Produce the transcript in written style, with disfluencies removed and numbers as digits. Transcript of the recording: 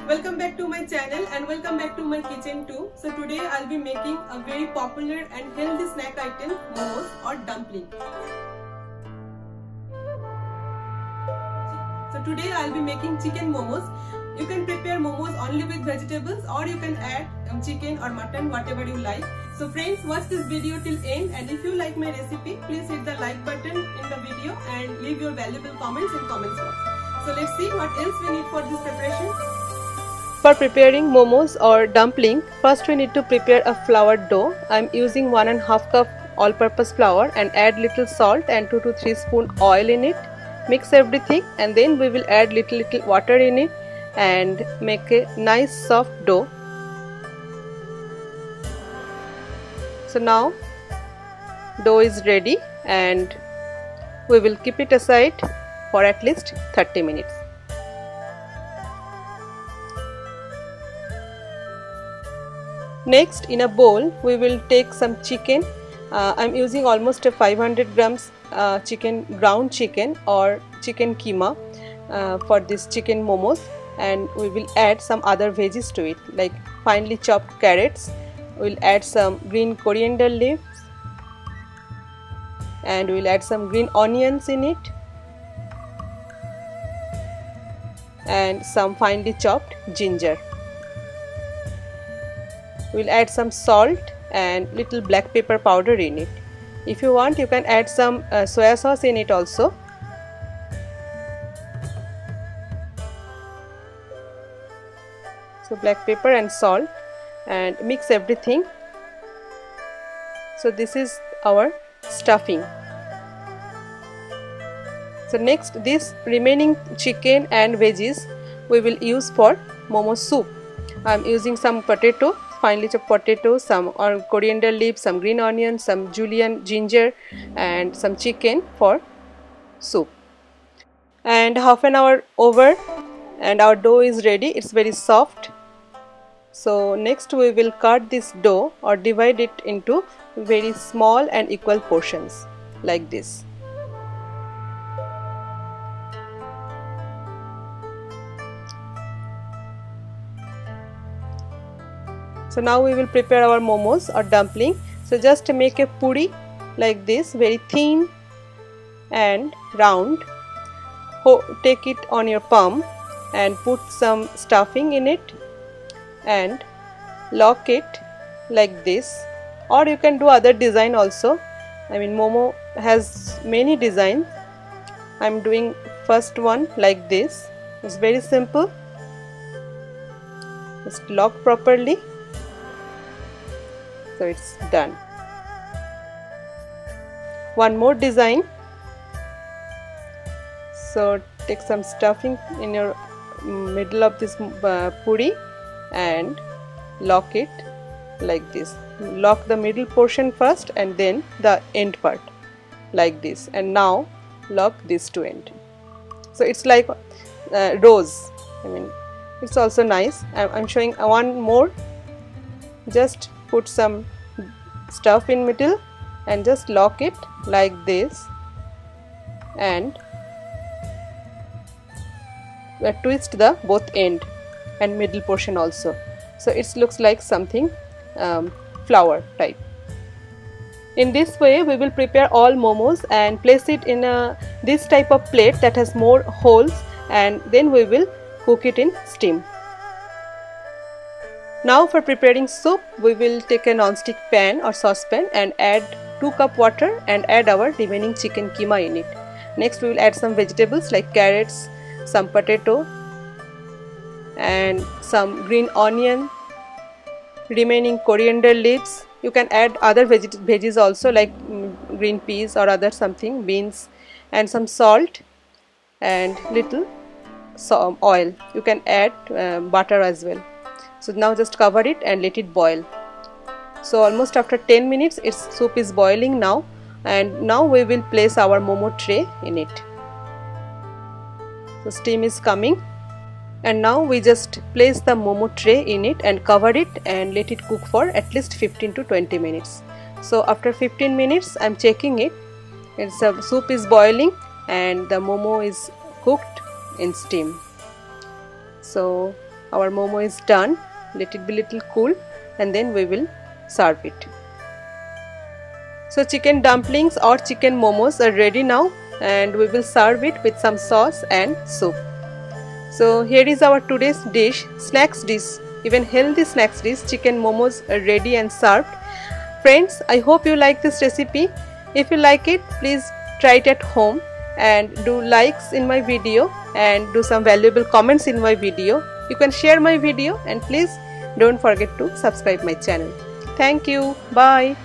Welcome back to my channel and welcome back to my kitchen too. So today I'll be making a very popular and healthy snack item, momos or dumpling. So today I'll be making chicken momos. You can prepare momos only with vegetables or you can add chicken or mutton, whatever you like. So friends, watch this video till end, and if you like my recipe, please hit the like button in the video and leave your valuable comments in comments box. So let's see what else we need for this preparation. For preparing momos or dumpling, first we need to prepare a flour dough. I am using 1.5 cup all-purpose flour and add little salt and 2 to 3 spoon oil in it. Mix everything and then we will add little water in it and make a nice soft dough. So now dough is ready and we will keep it aside for at least 30 minutes. Next, in a bowl we will take some chicken. I am using almost 500 grams ground chicken or chicken keema for this chicken momos, and we will add some other veggies to it like finely chopped carrots. We will add some green coriander leaves and we will add some green onions in it and some finely chopped ginger. We will add some salt and little black pepper powder in it. If you want, you can add some soya sauce in it also. So black pepper and salt, and mix everything. So this is our stuffing. So next, this remaining chicken and veggies we will use for momo soup. I am using some potato, finely chopped potatoes, some coriander leaves, some green onions, some julienne ginger and some chicken for soup. And half an hour over and our dough is ready. It's very soft. So next we will cut this dough or divide it into very small and equal portions like this. So now we will prepare our momos or dumpling. So just make a puri like this, very thin and round. Take it on your palm and put some stuffing in it and lock it like this, or you can do other design also. I mean, momo has many designs. I am doing first one like this. It's very simple. Just lock properly. So it's done. One more design. So take some stuffing in your middle of this puri and lock it like this. Lock the middle portion first and then the end part like this, and now lock this to end. So it's like rose. I mean, it's also nice. I'm showing one more. Just put some stuff in middle and just lock it like this and twist the both end and middle portion also. So it looks like something flower type. In this way we will prepare all momos and place it in this type of plate that has more holes, and then we will cook it in steam. Now for preparing soup, we will take a non-stick pan or saucepan and add 2 cup water and add our remaining chicken keema in it. Next we will add some vegetables like carrots, some potato and some green onion, remaining coriander leaves. You can add other veggies also like green peas or other something, beans, and some salt and little oil. You can add butter as well. So now just cover it and let it boil. So almost after 10 minutes its soup is boiling now, and now we will place our momo tray in it. So steam is coming, and now we just place the momo tray in it and cover it and let it cook for at least 15 to 20 minutes. So after 15 minutes I am checking it. Soup is boiling and the momo is cooked in steam. So Our momo is done. Let it be little cool and then we will serve it. So chicken dumplings or chicken momos are ready now, and we will serve it with some sauce and soup. So here is our today's dish, snacks dish, even healthy snacks dish. Chicken momos are ready and served. Friends, I hope you like this recipe. If you like it, please try it at home and do likes in my video and do some valuable comments in my video. You can share my video and please don't forget to subscribe my channel. Thank you. Bye.